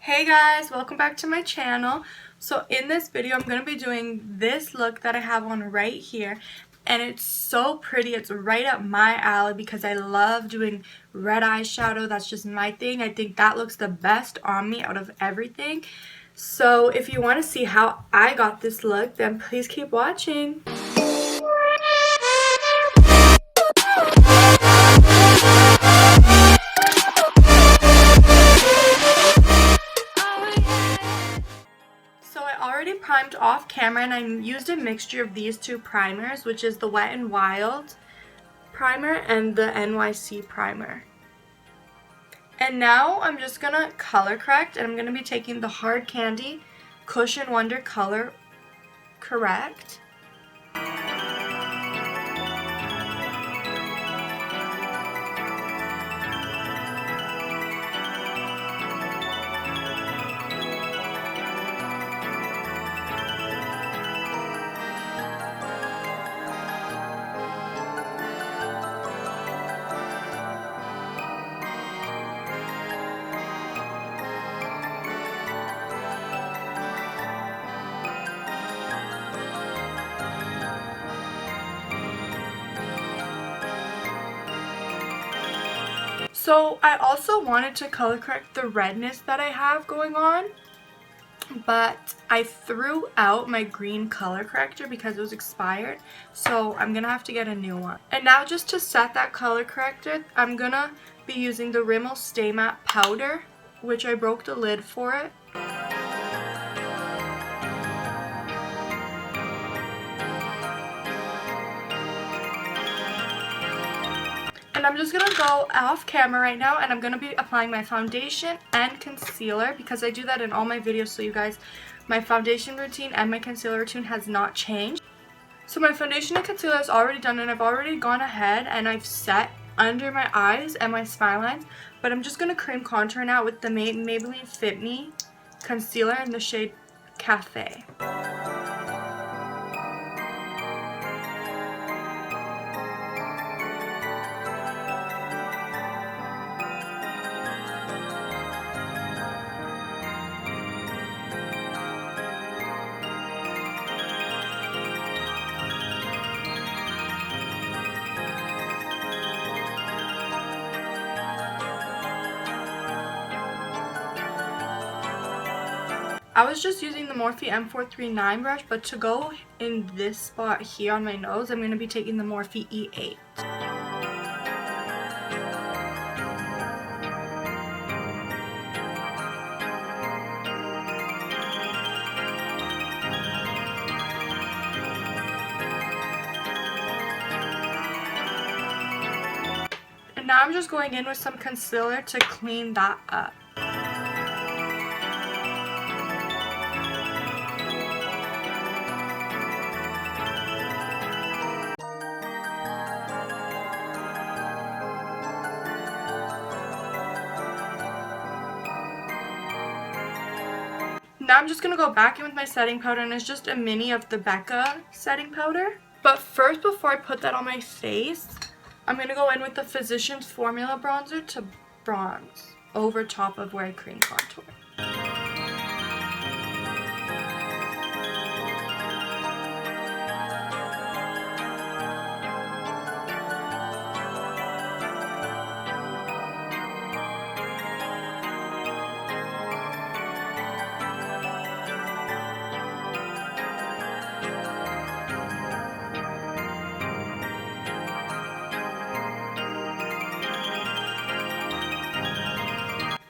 Hey guys, welcome back to my channel. So in this video I'm going to be doing this look that I have on right here, and it's so pretty. It's right up my alley because I love doing red eyeshadow. That's just my thing. I think that looks the best on me out of everything. So if you want to see how I got this look, then please keep watching. So I already primed off camera, and I used a mixture of these two primers, which is the Wet n Wild primer and the NYC primer. And now I'm just gonna color correct, and I'm gonna be taking the Hard Candy Cushion Wonder Color Correct. So I also wanted to color correct the redness that I have going on, but I threw out my green color corrector because it was expired, so I'm gonna have to get a new one. And now just to set that color corrector, I'm gonna be using the Rimmel Stay Matte powder, which I broke the lid for it. And I'm just going to go off camera right now, and I'm going to be applying my foundation and concealer because I do that in all my videos, so you guys, my foundation routine and my concealer routine has not changed. So my foundation and concealer is already done, and I've already gone ahead and I've set under my eyes and my smile lines, but I'm just going to cream contour now with the Maybelline Fit Me concealer in the shade Cafe. I was just using the Morphe M439 brush, but to go in this spot here on my nose, I'm going to be taking the Morphe E8. And now I'm just going in with some concealer to clean that up. Now I'm just going to go back in with my setting powder, and it's just a mini of the Becca setting powder. But first, before I put that on my face, I'm going to go in with the Physicians Formula bronzer to bronze over top of where I cream contour.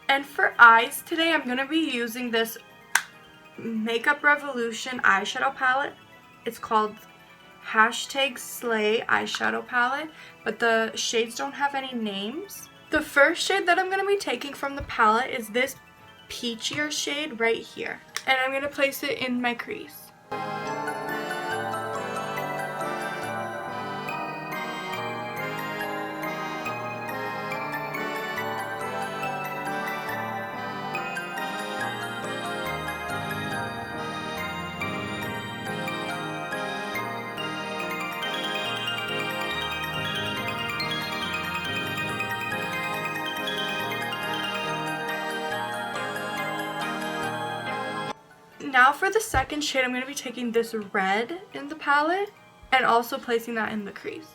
And for eyes today, I'm going to be using this Makeup Revolution eyeshadow palette. It's called #Slay eyeshadow palette, but the shades don't have any names. The first shade that I'm going to be taking from the palette is this peachier shade right here, and I'm going to place it in my crease. now for the second shade, I'm going to be taking this red in the palette and also placing that in the crease.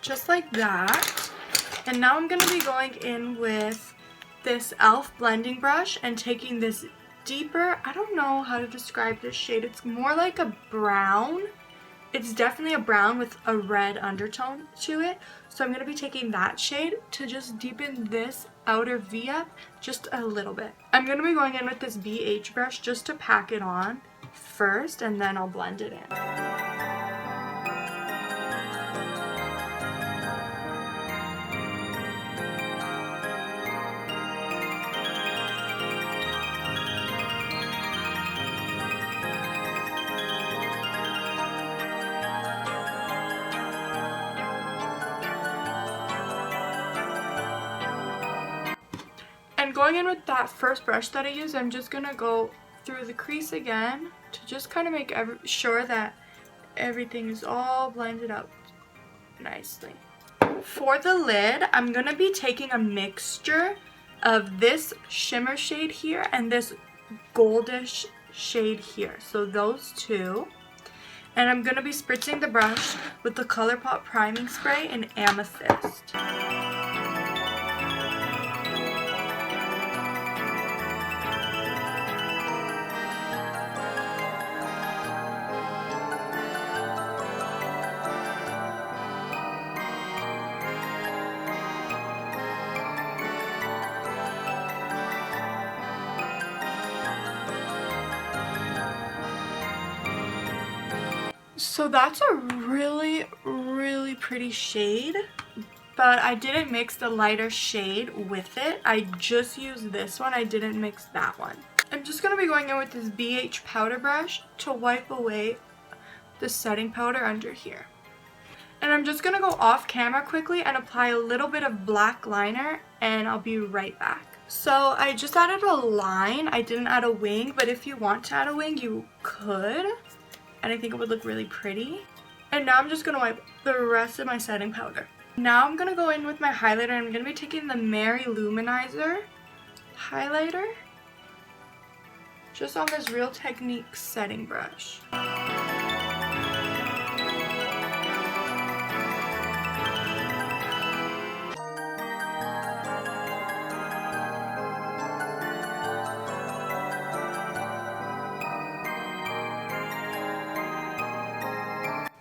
Just like that. And now I'm going to be going in with this e.l.f. blending brush and taking this deeper, I don't know how to describe this shade. It's more like a brown. It's definitely a brown with a red undertone to it. So I'm going to be taking that shade to just deepen this outer V up just a little bit. I'm going to be going in with this BH brush just to pack it on first, and then I'll blend it in. And going in with that first brush that I used, I'm just going to go through the crease again to just kind of make sure that everything is all blended out nicely. For the lid, I'm going to be taking a mixture of this shimmer shade here and this goldish shade here. So those two. And I'm going to be spritzing the brush with the ColourPop priming spray in Amethyst. So that's a really, really pretty shade, but I didn't mix the lighter shade with it. I just used this one. I didn't mix that one. I'm just going to be going in with this BH powder brush to wipe away the setting powder under here. And I'm just going to go off camera quickly and apply a little bit of black liner, and I'll be right back. So I just added a line. I didn't add a wing, but if you want to add a wing, you could. And I think it would look really pretty. And now I'm just going to wipe the rest of my setting powder. Now I'm going to go in with my highlighter. I'm going to be taking the Mary Luminizer highlighter just on this Real Technique setting brush.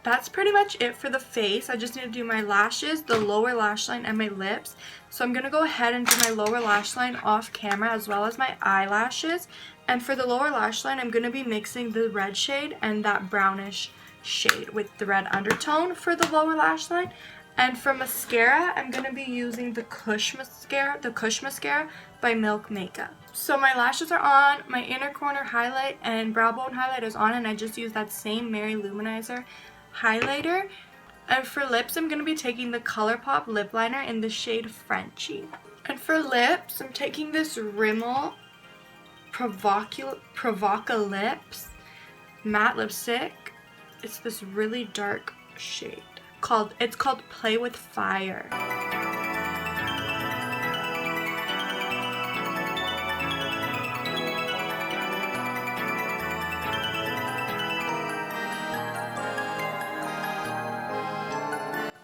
That's pretty much it for the face. I just need to do my lashes, the lower lash line, and my lips. So I'm going to go ahead and do my lower lash line off camera as well as my eyelashes. And for the lower lash line, I'm going to be mixing the red shade and that brownish shade with the red undertone for the lower lash line. And for mascara, I'm going to be using the Kush Mascara by Milk Makeup. So my lashes are on, my inner corner highlight and brow bone highlight is on, and I just used that same Mary Luminizer highlighter. And for lips, I'm going to be taking the ColourPop lip liner in the shade Frenchie. And for lips, I'm taking this Rimmel Provoca Lips matte lipstick. It's this really dark shade. It's called Play with Fire.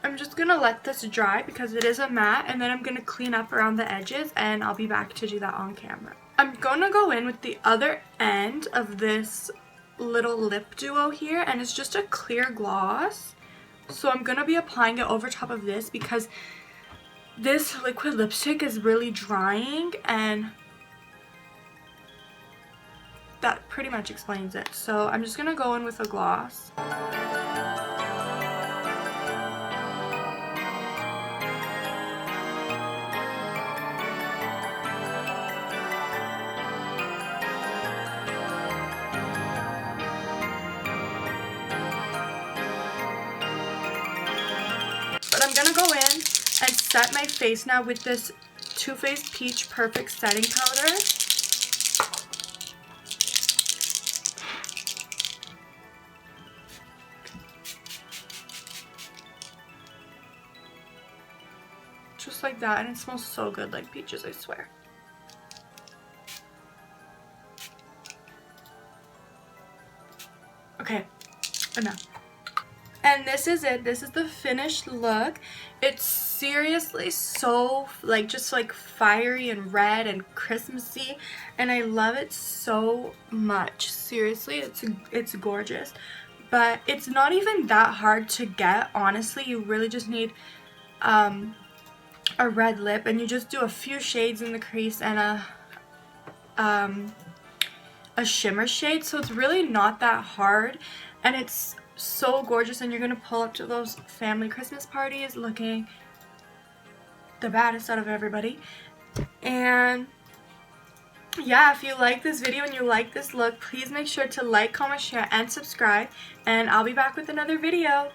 I'm just going to let this dry because it is a matte, and then I'm going to clean up around the edges, and I'll be back to do that on camera. I'm going to go in with the other end of this little lip duo here, and it's just a clear gloss. So I'm going to be applying it over top of this because this liquid lipstick is really drying, and that pretty much explains it. So I'm just going to go in with a gloss. But I'm going to go in and set my face now with this Too Faced Peach Perfect Setting Powder. Just like that, and it smells so good, like peaches, I swear. Okay, enough. And this is it. This is the finished look. It's seriously so like just like fiery and red and Christmassy, and I love it so much. Seriously, it's gorgeous. But it's not even that hard to get, honestly. You really just need a red lip, and you just do a few shades in the crease and a shimmer shade, so it's really not that hard, and it's so gorgeous, and you're gonna pull up to those family Christmas parties looking the baddest out of everybody. And yeah, if you like this video and you like this look, please make sure to like, comment, share, and subscribe, and I'll be back with another video.